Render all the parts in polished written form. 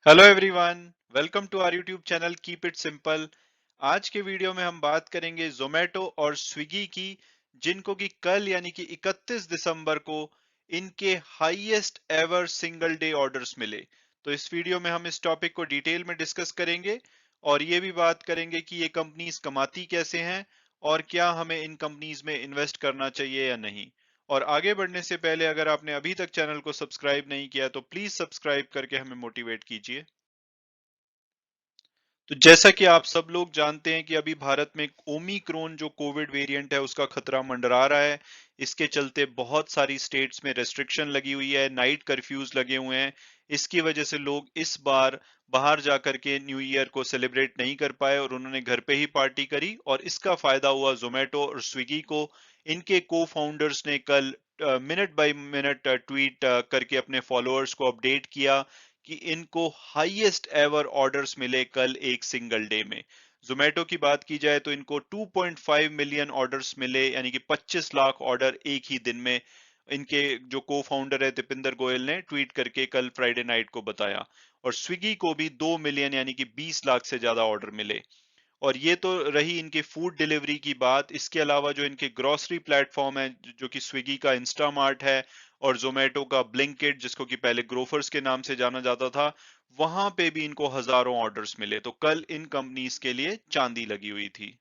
Hello everyone, welcome to our YouTube channel keep it simple. आज के video में हम बात करेंगे जोमेटो और स्विगी की, जिनको कि कल यानी कि 31 दिसंबर को इनके highest ever single day orders मिले। तो इस वीडियो में हम इस टॉपिक को डिटेल में डिस्कस करेंगे और ये भी बात करेंगे कि ये कंपनीज कमाती कैसे हैं और क्या हमें इन कंपनीज में इन्वेस्ट करना चाहिए या नहीं। और आगे बढ़ने से पहले अगर आपने अभी तक चैनल को सब्सक्राइब नहीं किया तो प्लीज सब्सक्राइब करके हमें मोटिवेट कीजिए। तो जैसा कि आप सब लोग जानते हैं कि अभी भारत में ओमिक्रॉन जो कोविड वेरिएंट है उसका खतरा मंडरा रहा है। इसके चलते बहुत सारी स्टेट्स में रेस्ट्रिक्शन लगी हुई है, नाइट कर्फ्यूज लगे हुए हैं। इसकी वजह से लोग इस बार बाहर जाकर के न्यू ईयर को सेलिब्रेट नहीं कर पाए और उन्होंने घर पे ही पार्टी करी, और इसका फायदा हुआ जोमेटो और स्विगी को। इनके को फाउंडर्स ने कल मिनट बाय मिनट ट्वीट करके अपने फॉलोअर्स को अपडेट किया कि इनको हाईएस्ट एवर ऑर्डर्स मिले कल एक सिंगल डे में। जोमेटो की बात की जाए तो इनको 2.5 मिलियन ऑर्डर्स मिले, यानी कि 25 लाख ऑर्डर एक ही दिन में। इनके जो को फाउंडर है दीपिंदर गोयल ने ट्वीट करके कल फ्राइडे नाइट को बताया। और स्विगी को भी 2 मिलियन यानी कि 20 लाख से ज्यादा ऑर्डर मिले। और ये तो रही इनके फूड डिलीवरी की बात। इसके अलावा जो इनके ग्रोसरी प्लेटफॉर्म है, जो कि स्विगी का इंस्टामार्ट है और जोमेटो का ब्लिंकिट, जिसको कि पहले ग्रोफर्स के नाम से जाना जाता था, वहां पे भी इनको हजारों ऑर्डर्स मिले। तो कल इन कंपनीज के लिए चांदी लगी हुई थी।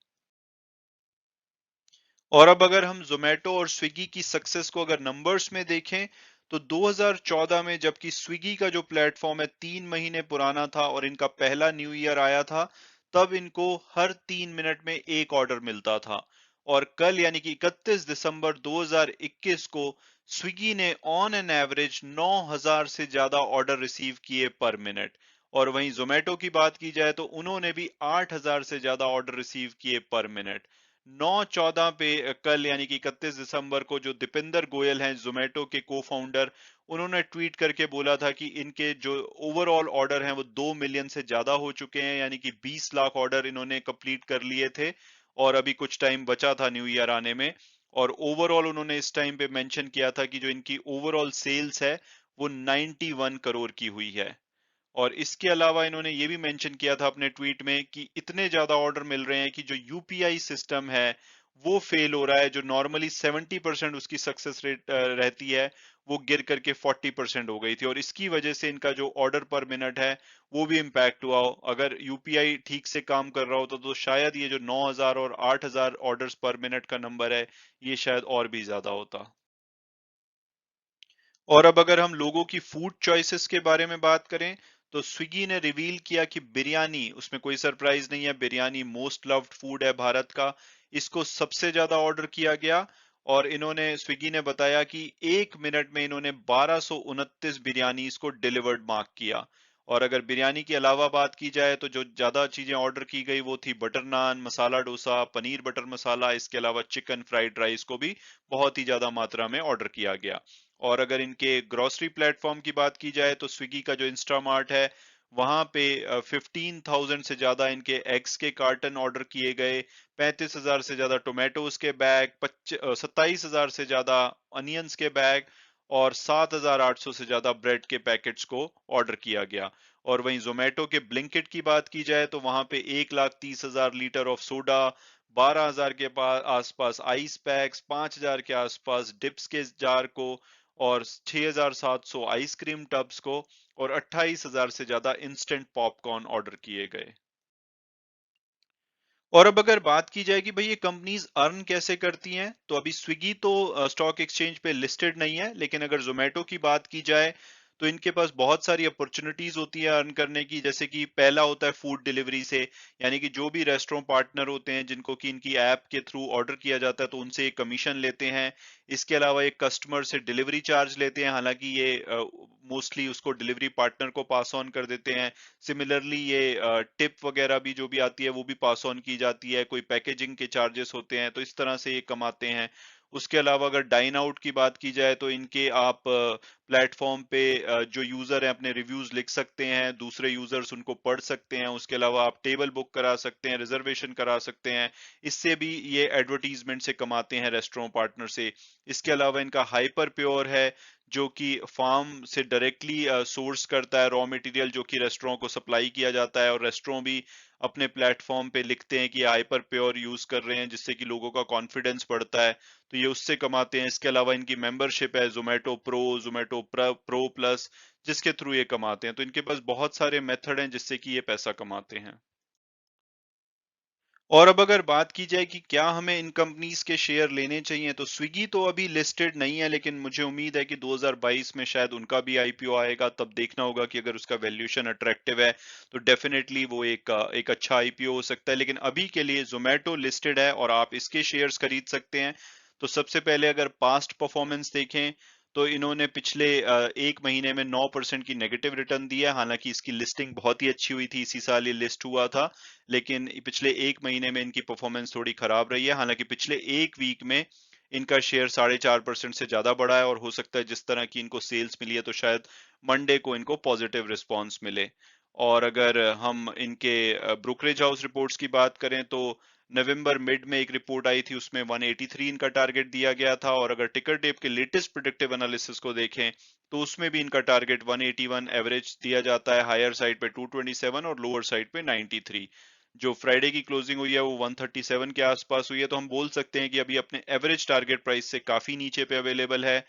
और अब अगर हम जोमेटो और स्विगी की सक्सेस को अगर नंबर्स में देखें, तो 2014 में जबकि स्विगी का जो प्लेटफॉर्म है 3 महीने पुराना था और इनका पहला न्यू ईयर आया था, तब इनको हर 3 मिनट में एक ऑर्डर मिलता था। और कल यानी कि 31 दिसंबर 2021 को स्विगी ने ऑन एन एवरेज 9,000 से ज्यादा ऑर्डर रिसीव किए पर मिनट। और वहीं जोमेटो की बात की जाए तो उन्होंने भी 8,000 से ज्यादा ऑर्डर रिसीव किए पर मिनट। 9/14 पे कल यानी कि 31 दिसंबर को जो दीपिंदर गोयल हैं जोमेटो के को फाउंडर, उन्होंने ट्वीट करके बोला था कि इनके जो ओवरऑल ऑर्डर हैं वो 2 मिलियन से ज्यादा हो चुके हैं, यानी कि 20 लाख ऑर्डर इन्होंने कंप्लीट कर लिए थे और अभी कुछ टाइम बचा था न्यू ईयर आने में। और ओवरऑल उन्होंने इस टाइम पे मेंशन किया था कि जो इनकी ओवरऑल सेल्स है वो 91 करोड़ की हुई है। और इसके अलावा इन्होंने ये भी मेंशन किया था अपने ट्वीट में कि इतने ज्यादा ऑर्डर मिल रहे हैं कि जो यूपीआई सिस्टम है वो फेल हो रहा है। जो नॉर्मली 70% उसकी सक्सेस रेट रहती है, वो गिर करके 40% हो गई थी। और इसकी वजह से इनका जो ऑर्डर पर मिनट है वो भी इम्पैक्ट हुआ हो। अगर यूपीआई ठीक से काम कर रहा होता तो शायद ये जो 9,000 और 8,000 ऑर्डर्स पर मिनट का नंबर है, ये शायद और भी ज्यादा होता। और अब अगर हम लोगों की फूड चॉइसेस के बारे में बात करें, तो स्विगी ने रिवील किया कि बिरयानी, उसमें कोई सरप्राइज नहीं है, बिरयानी मोस्ट लव्ड फूड है भारत का। इसको सबसे ज्यादा ऑर्डर किया गया। और इन्होंने स्विगी ने बताया कि 1 मिनट में इन्होंने 1229 बिरयानी को डिलीवर्ड मार्क किया। और अगर बिरयानी के अलावा बात की जाए तो जो ज्यादा चीजें ऑर्डर की गई वो थी बटर नान, मसाला डोसा, पनीर बटर मसाला। इसके अलावा चिकन फ्राइड राइस को भी बहुत ही ज्यादा मात्रा में ऑर्डर किया गया। और अगर इनके ग्रोसरी प्लेटफॉर्म की बात की जाए तो स्विगी का जो इंस्टामार्ट है, वहां पे 15,000 से ज्यादा इनके एग्स के कार्टन ऑर्डर किए गए, 35,000 से ज्यादा टोमेटोज के बैग, 27,000 से ज्यादा अनियंस के बैग और 7,800 से ज्यादा ब्रेड के पैकेट्स को ऑर्डर किया गया। और वहीं जोमेटो के ब्लिंकिट की बात की जाए तो वहां पे 1,30,000 लीटर ऑफ सोडा, 12,000 के पास आसपास आइस पैक्स, 5,000 के आसपास डिप्स के जार को और 6,700 आइसक्रीम टब्स को और 28,000 से ज्यादा इंस्टेंट पॉपकॉर्न ऑर्डर किए गए। और अब अगर बात की जाए कि भाई ये कंपनीज अर्न कैसे करती हैं, तो अभी स्विगी तो स्टॉक एक्सचेंज पे लिस्टेड नहीं है, लेकिन अगर जोमेटो की बात की जाए तो इनके पास बहुत सारी अपॉर्चुनिटीज होती है अर्न करने की। जैसे कि पहला होता है फूड डिलीवरी से, यानी कि जो भी रेस्टोरेंट पार्टनर होते हैं जिनको कि इनकी ऐप के थ्रू ऑर्डर किया जाता है तो उनसे एक कमीशन लेते हैं। इसके अलावा एक कस्टमर से डिलीवरी चार्ज लेते हैं, हालांकि ये मोस्टली उसको डिलीवरी पार्टनर को पास ऑन कर देते हैं। सिमिलरली ये टिप वगैरह भी जो भी आती है वो भी पास ऑन की जाती है, कोई पैकेजिंग के चार्जेस होते हैं, तो इस तरह से ये कमाते हैं। उसके अलावा अगर डाइन आउट की बात की जाए तो इनके आप प्लेटफॉर्म पे जो यूजर है अपने रिव्यूज लिख सकते हैं, दूसरे यूजर्स उनको पढ़ सकते हैं। उसके अलावा आप टेबल बुक करा सकते हैं, रिजर्वेशन करा सकते हैं। इससे भी ये एडवर्टीजमेंट से कमाते हैं रेस्टोरेंट पार्टनर से। इसके अलावा इनका हाइपर प्योर है, जो कि फार्म से डायरेक्टली सोर्स करता है रॉ मटेरियल, जो कि रेस्टोरेंट को सप्लाई किया जाता है, और रेस्टोरेंट भी अपने प्लेटफॉर्म पे लिखते हैं कि हाइपर प्योर यूज कर रहे हैं, जिससे कि लोगों का कॉन्फिडेंस बढ़ता है, तो ये उससे कमाते हैं। इसके अलावा इनकी मेंबरशिप है Zomato pro, Zomato pro plus, जिसके थ्रू ये कमाते हैं। तो इनके पास बहुत सारे मेथड हैं जिससे कि ये पैसा कमाते हैं। और अब अगर बात की जाए कि क्या हमें इन कंपनीज के शेयर लेने चाहिए, तो स्विगी तो अभी लिस्टेड नहीं है, लेकिन मुझे उम्मीद है कि 2022 में शायद उनका भी आईपीओ आएगा, तब देखना होगा कि अगर उसका वैल्यूएशन अट्रैक्टिव है तो डेफिनेटली वो एक अच्छा आईपीओ हो सकता है। लेकिन अभी के लिए जोमेटो लिस्टेड है और आप इसके शेयर्स खरीद सकते हैं। तो सबसे पहले अगर पास्ट परफॉर्मेंस देखें, तो इन्होंने पिछले एक महीने में 9% की नेगेटिव रिटर्न दिया है। हालांकि इसकी लिस्टिंग बहुत ही अच्छी हुई थी, इसी साल ये लिस्ट हुआ था, लेकिन पिछले एक महीने में इनकी परफॉर्मेंस थोड़ी खराब रही है। हालांकि पिछले एक वीक में इनका शेयर 4.5% से ज्यादा बढ़ा है, और हो सकता है जिस तरह की इनको सेल्स मिली है तो शायद मंडे को इनको पॉजिटिव रिस्पॉन्स मिले। और अगर हम इनके ब्रोकरेज हाउस रिपोर्ट्स की बात करें, तो नवंबर मिड में एक रिपोर्ट आई थी, उसमें 183 इनका टारगेट दिया गया था, और अगर टिकर टेप के लेटेस्ट प्रिडिक्टिव एनालिसिस को देखें तो उसमें भी इनका टारगेट 181 एवरेज दिया जाता है, हायर साइड पे 227 और लोअर साइड पे 93। जो फ्राइडे की क्लोजिंग हुई है वो 137 के आसपास हुई है, तो हम बोल सकते हैं कि अभी अपने एवरेज टारगेट प्राइस से काफी नीचे पे अवेलेबल है,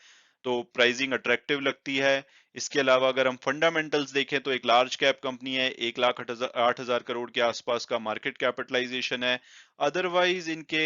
तो प्राइसिंग अट्रैक्टिव लगती है। इसके अलावा अगर हम फंडामेंटल्स देखें, तो एक लार्ज कैप कंपनी है, 1,08,000 करोड़ के आसपास का मार्केट कैपिटलाइजेशन है। अदरवाइज इनके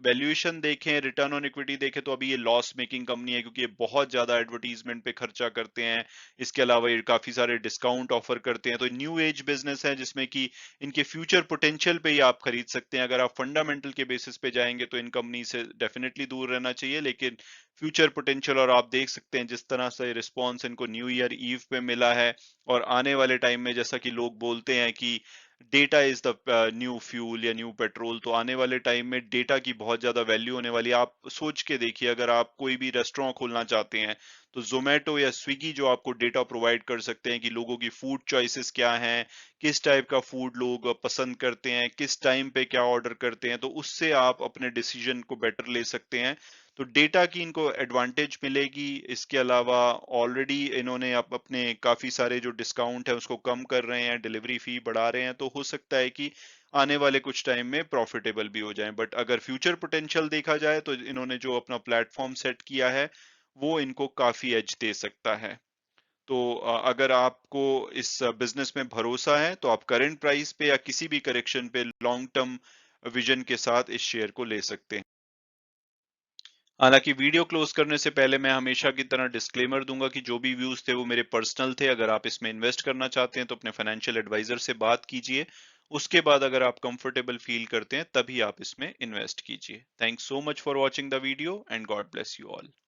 वैल्यूएशन देखें, रिटर्न ऑन इक्विटी देखें, तो अभी ये लॉस मेकिंग कंपनी है, क्योंकि ये बहुत ज्यादा एडवर्टीजमेंट पे खर्चा करते हैं। इसके अलावा ये काफी सारे डिस्काउंट ऑफर करते हैं, तो न्यू एज बिजनेस है जिसमें कि इनके फ्यूचर पोटेंशियल पे ही आप खरीद सकते हैं। अगर आप फंडामेंटल के बेसिस पे जाएंगे तो इन कंपनी से डेफिनेटली दूर रहना चाहिए, लेकिन फ्यूचर पोटेंशियल, और आप देख सकते हैं जिस तरह से रिस्पॉन्स इनको न्यू ईयर ईव पे मिला है, और आने वाले टाइम में जैसा कि लोग बोलते हैं कि data is the new fuel या न्यू पेट्रोल, तो आने वाले टाइम में डेटा की बहुत ज्यादा वैल्यू होने वाली है। आप सोच के देखिए, अगर आप कोई भी रेस्टोरेंट खोलना चाहते हैं, तो जोमेटो या स्विगी जो आपको डेटा प्रोवाइड कर सकते हैं कि लोगों की फूड चॉइसेस क्या हैं, किस टाइप का फूड लोग पसंद करते हैं, किस टाइम पे क्या ऑर्डर करते हैं, तो उससे आप अपने डिसीजन को बेटर ले सकते हैं। तो डेटा की इनको एडवांटेज मिलेगी। इसके अलावा ऑलरेडी इन्होंने अपने काफी सारे जो डिस्काउंट है उसको कम कर रहे हैं, डिलीवरी फी बढ़ा रहे हैं, तो हो सकता है कि आने वाले कुछ टाइम में प्रॉफिटेबल भी हो जाएं। बट अगर फ्यूचर पोटेंशियल देखा जाए, तो इन्होंने जो अपना प्लेटफॉर्म सेट किया है वो इनको काफी एज दे सकता है। तो अगर आपको इस बिजनेस में भरोसा है, तो आप करंट प्राइस पे या किसी भी करेक्शन पे लॉन्ग टर्म विजन के साथ इस शेयर को ले सकते हैं। हालांकि वीडियो क्लोज करने से पहले मैं हमेशा की तरह डिस्क्लेमर दूंगा कि जो भी व्यूज थे वो मेरे पर्सनल थे। अगर आप इसमें इन्वेस्ट करना चाहते हैं तो अपने फाइनेंशियल एडवाइजर से बात कीजिए। उसके बाद अगर आप कंफर्टेबल फील करते हैं तभी आप इसमें इन्वेस्ट कीजिए। Thanks so much for watching the video and God bless you all.